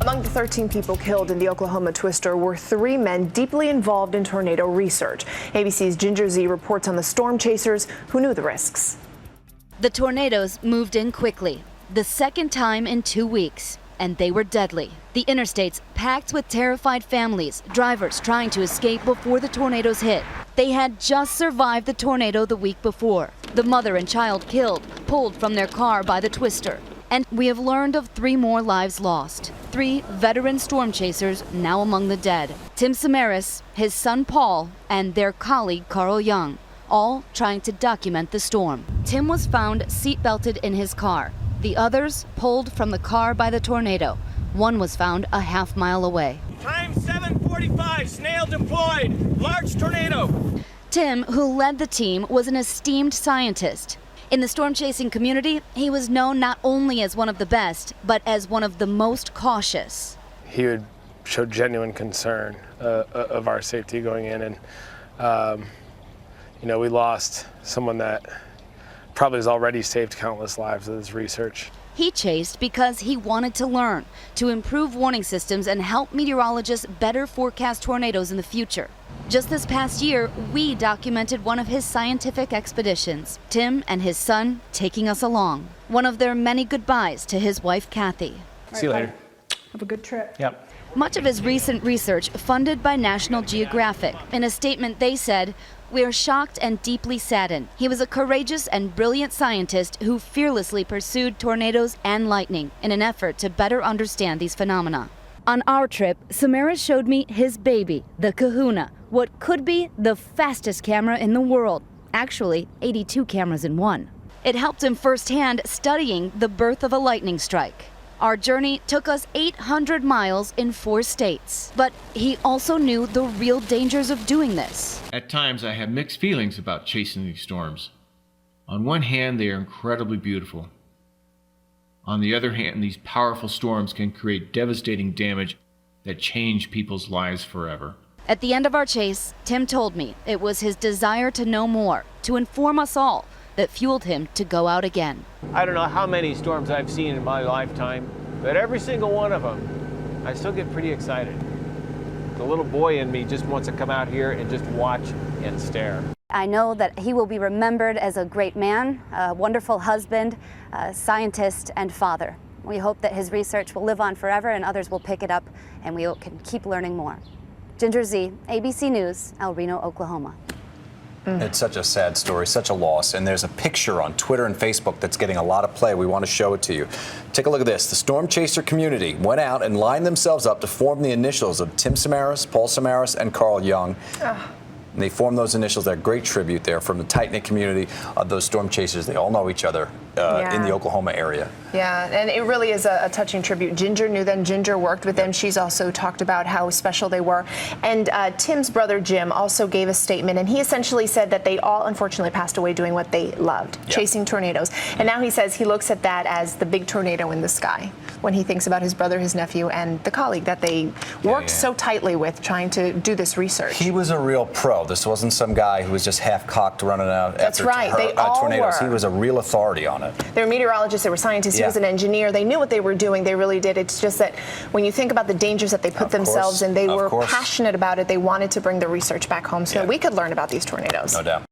Among the 13 people killed in the Oklahoma twister were 3 men deeply involved in tornado research. ABC's Ginger Z reports on the storm chasers who knew the risks. The tornadoes moved in quickly, the second time in 2 weeks, and they were deadly. The interstates packed with terrified families, drivers trying to escape before the tornadoes hit. They had just survived the tornado the week before. The mother and child killed, pulled from their car by the twister. And we have learned of 3 more lives lost. 3 veteran storm chasers now among the dead. Tim Samaras, his son Paul, and their colleague Carl Young, all trying to document the storm. Tim was found seatbelted in his car. The others pulled from the car by the tornado. One was found a half-mile away. Time 7:45, snail deployed, large tornado. Tim, who led the team, was an esteemed scientist. In the storm chasing community, he was known not only as one of the best, but as one of the most cautious. He would show genuine concern of our safety going in, and we lost someone that probably has already saved countless lives with his research. He chased because he wanted to learn, to improve warning systems and help meteorologists better forecast tornadoes in the future. Just this past year, we documented one of his scientific expeditions, Tim and his son taking us along. One of their many goodbyes to his wife, Kathy. See you later. Have a good trip. Yep. Much of his recent research funded by National Geographic. In a statement, they said, "We are shocked and deeply saddened. He was a courageous and brilliant scientist who fearlessly pursued tornadoes and lightning in an effort to better understand these phenomena." On our trip, Samaras showed me his baby, the Kahuna, what could be the fastest camera in the world. Actually, 82 cameras in one. It helped him firsthand studying the birth of a lightning strike. Our journey took us 800 miles in 4 states. But he also knew the real dangers of doing this. At times, I have mixed feelings about chasing these storms. On one hand, they are incredibly beautiful. On the other hand, these powerful storms can create devastating damage that change people's lives forever. At the end of our chase, Tim told me it was his desire to know more, to inform us all, that fueled him to go out again. I don't know how many storms I've seen in my lifetime, but every single one of them, I still get pretty excited. The little boy in me just wants to come out here and just watch and stare. I know that he will be remembered as a great man, a wonderful husband, a scientist, and father. We hope that his research will live on forever and others will pick it up and we can keep learning more. Ginger Z, ABC News, El Reno, Oklahoma. It's such a sad story, such a loss. And there's a picture on Twitter and Facebook that's getting a lot of play. We want to show it to you. Take a look at this. The storm chaser community went out and lined themselves up to form the initials of Tim Samaras, Paul Samaras, and Carl Young. And they formed those initials. They're a great tribute there from the tight-knit community of those storm chasers. They all know each other in the Oklahoma area. Yeah, and it really is a touching tribute. Ginger knew them. Ginger worked with them. She's also talked about how special they were. And Tim's brother, Jim, also gave a statement, and he essentially said that they all unfortunately passed away doing what they loved, chasing tornadoes. And now he says he looks at that as the big tornado in the sky when he thinks about his brother, his nephew, and the colleague that they worked so tightly with trying to do this research. He was a real pro. This wasn't some guy who was just half-cocked running out after tornadoes. He was a real authority on it. They were meteorologists, they were scientists, he was an engineer. They knew what they were doing, they really did. It's just that when you think about the dangers that they put themselves in, they were passionate about it. They wanted to bring the research back home so that we could learn about these tornadoes. No doubt.